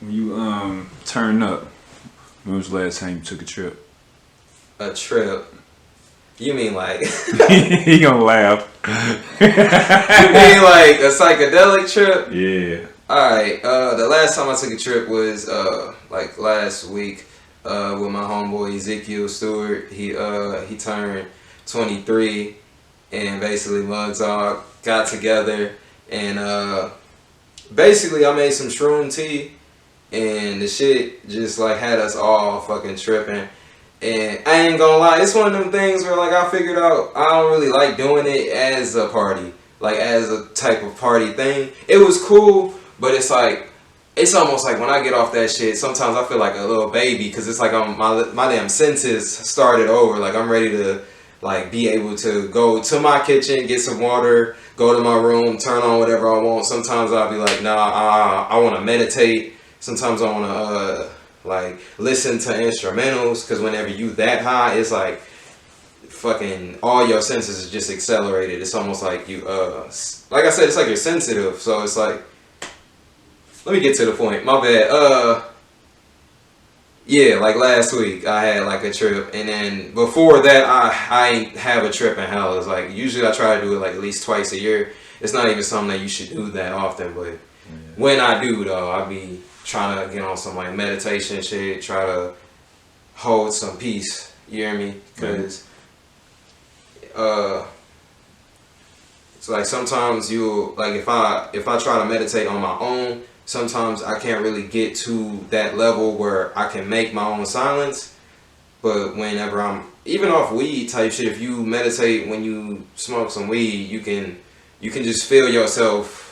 When you turn up, when was the last time you took a trip? A trip? You mean like? He gonna laugh. You mean like a psychedelic trip? Yeah. Alright, the last time I took a trip was like last week with my homeboy Ezekiel Stewart. He turned 23 and basically Mugs all got together and basically I made some shroom tea and the shit just like had us all fucking tripping. And I ain't gonna lie, it's one of them things where like I figured out I don't really like doing it as a party, like as a type of party thing. It was cool, but it's like, it's almost like when I get off that shit, sometimes I feel like a little baby because it's like my damn senses started over. Like I'm ready to like be able to go to my kitchen, get some water, go to my room, turn on whatever I want. Sometimes I'll be like, nah, I want to meditate. Sometimes I want to like listen to instrumentals because whenever you that high, it's like fucking all your senses is just accelerated. It's almost like you like I said, it's like you're sensitive. So it's like, let me get to the point. My bad. Yeah, like last week I had like a trip, and then before that I ain't have a trip in hell. It's like usually I try to do it like at least twice a year. It's not even something that you should do that often, but when I do though, I be trying to get on some like meditation shit, try to hold some peace. You hear me? Because it's like sometimes you like if I try to meditate on my own, sometimes I can't really get to that level where I can make my own silence. But whenever I'm even off weed type shit, if you meditate when you smoke some weed, you can just feel yourself.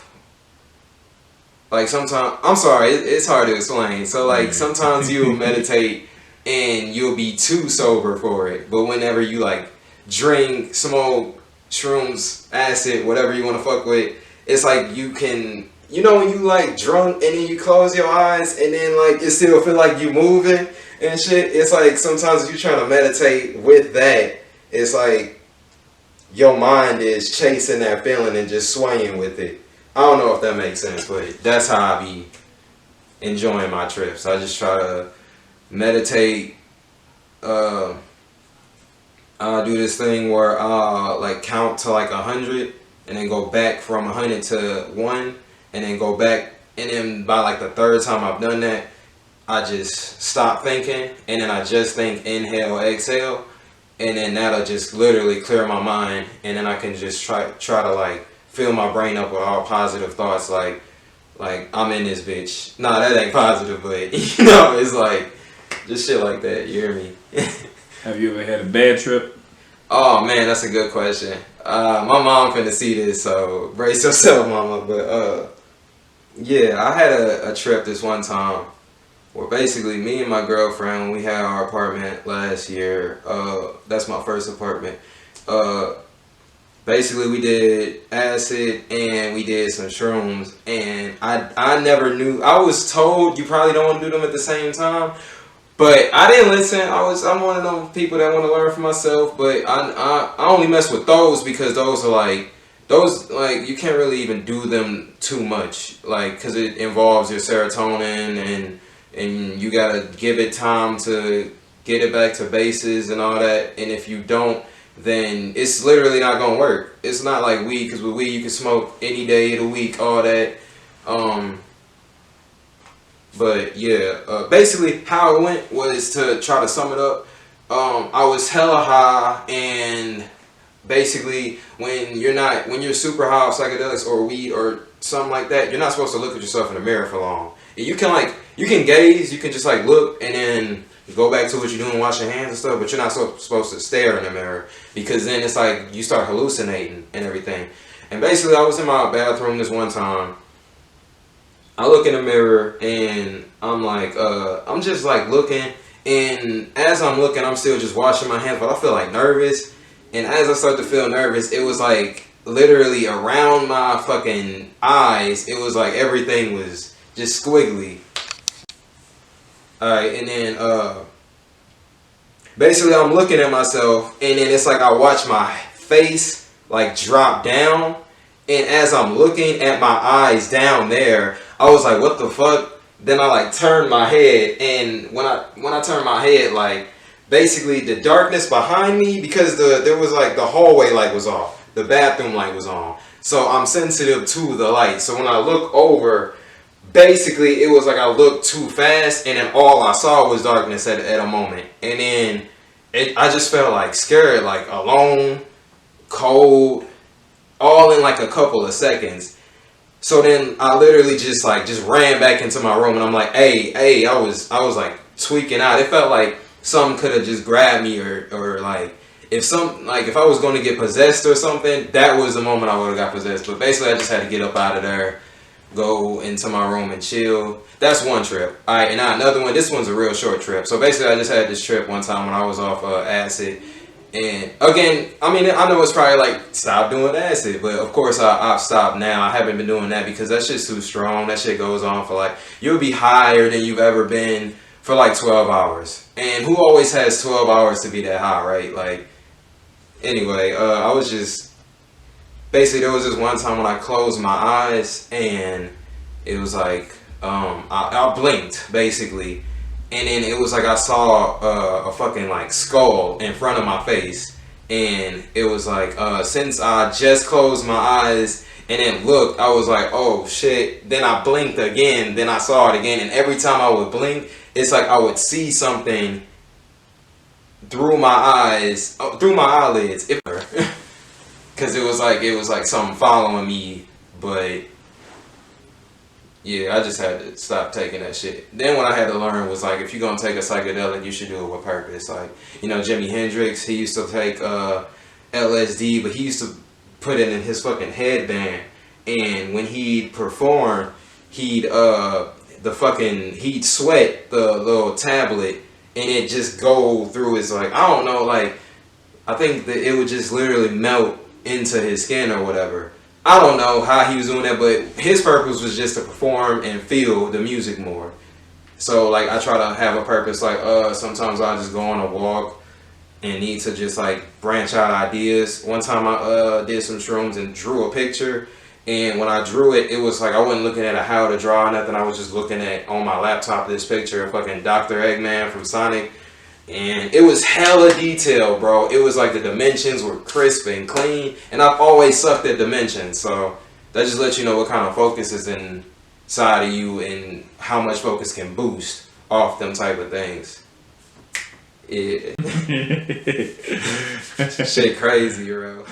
Like sometimes, I'm sorry, it's hard to explain. So like sometimes you'll meditate and you'll be too sober for it. But whenever you like drink, smoke, shrooms, acid, whatever you want to fuck with, it's like you can, you know when you like drunk and then you close your eyes and then like it still feel like you moving and shit. It's like sometimes you trying to meditate with that. It's like your mind is chasing that feeling and just swaying with it. I don't know if that makes sense, but that's how I be enjoying my trips. I just try to meditate. I do this thing where I like count to like 100 and then go back from 100 to 1 and then go back, and then by like the third time I've done that, I just stop thinking and then I just think inhale, exhale, and then that'll just literally clear my mind, and then I can just try to like fill my brain up with all positive thoughts like I'm in this bitch. Nah, that ain't positive, but you know, it's like just shit like that. You hear me? Have you ever had a bad trip? Oh man, that's a good question. My mom finna see this, so brace yourself, mama. But yeah, I had a trip this one time where basically me and my girlfriend, we had our apartment last year. That's my first apartment. Basically we did acid and we did some shrooms, and I never knew. I was told you probably don't want to do them at the same time, but I didn't listen. I'm one of those people that want to learn for myself, but I only mess with those because those you can't really even do them too much, like because it involves your serotonin and you gotta give it time to get it back to bases and all that, and if you don't, then it's literally not gonna work. It's not like weed, because with weed you can smoke any day of the week, all that. But yeah, basically how it went was, to try to sum it up, I was hella high, and basically when you're super high off psychedelics or weed or something like that, you're not supposed to look at yourself in the mirror for long. And you can gaze, you can just like look and then go back to what you're doing, wash your hands and stuff, but you're not supposed to stare in the mirror, because then it's like you start hallucinating and everything. And basically I was in my bathroom this one time. I look in the mirror and I'm like, I'm just like looking, and as I'm looking, I'm still just washing my hands, but I feel like nervous. And as I start to feel nervous, it was like literally around my fucking eyes, it was like everything was just squiggly. Alright, and then basically I'm looking at myself, and then it's like I watch my face like drop down, and as I'm looking at my eyes down there, I was like, what the fuck? then I like turned my head, and when I turned my head, like basically the darkness behind me, because there was like the hallway light was off, the bathroom light was on, so I'm sensitive to the light. So when I look over, basically it was like I looked too fast, and then all I saw was darkness at a moment, and then I just felt like scared, like alone, cold, all in like a couple of seconds. So then I literally just ran back into my room, and I'm like, hey, I was like tweaking out. It felt like something could have just grabbed me, or like if I was going to get possessed or something, that was the moment I would have got possessed. But basically I just had to get up out of there, go into my room and chill. That's one trip. All right, and now another one. This one's a real short trip. So basically I just had this trip one time when I was off acid. And again, I mean, I know it's probably like, stop doing acid, but of course I've stopped now. I haven't been doing that because that shit's too strong. That shit goes on for like, you'll be higher than you've ever been for like 12 hours. And who always has 12 hours to be that high, right? Like, anyway, I was just, basically there was this one time when I closed my eyes, and it was like, I blinked basically. And then it was like I saw a fucking like skull in front of my face. And it was like, since I just closed my eyes and then looked, I was like, oh shit. Then I blinked again, then I saw it again. And every time I would blink, it's like I would see something through my eyes, through my eyelids. Because it was like something following me. But yeah, I just had to stop taking that shit. Then what I had to learn was like, if you're gonna take a psychedelic, you should do it with purpose. Like, you know, Jimi Hendrix, he used to take LSD, but he used to put it in his fucking headband. And when he'd perform, he'd sweat the little tablet, and it just go through his, like, I don't know, like, I think that it would just literally melt into his skin or whatever. I don't know how he was doing that, but his purpose was just to perform and feel the music more. So like I try to have a purpose, like sometimes I just go on a walk and need to just like branch out ideas. One time I did some shrooms and drew a picture, and when I drew it, it was like I wasn't looking at a how to draw or nothing. I was just looking at on my laptop this picture of fucking Dr. Eggman from Sonic. And it was hella detailed, bro. It was like the dimensions were crisp and clean. And I've always sucked at dimensions. So that just lets you know what kind of focus is inside of you and how much focus can boost off them type of things. Yeah. Shit crazy, bro.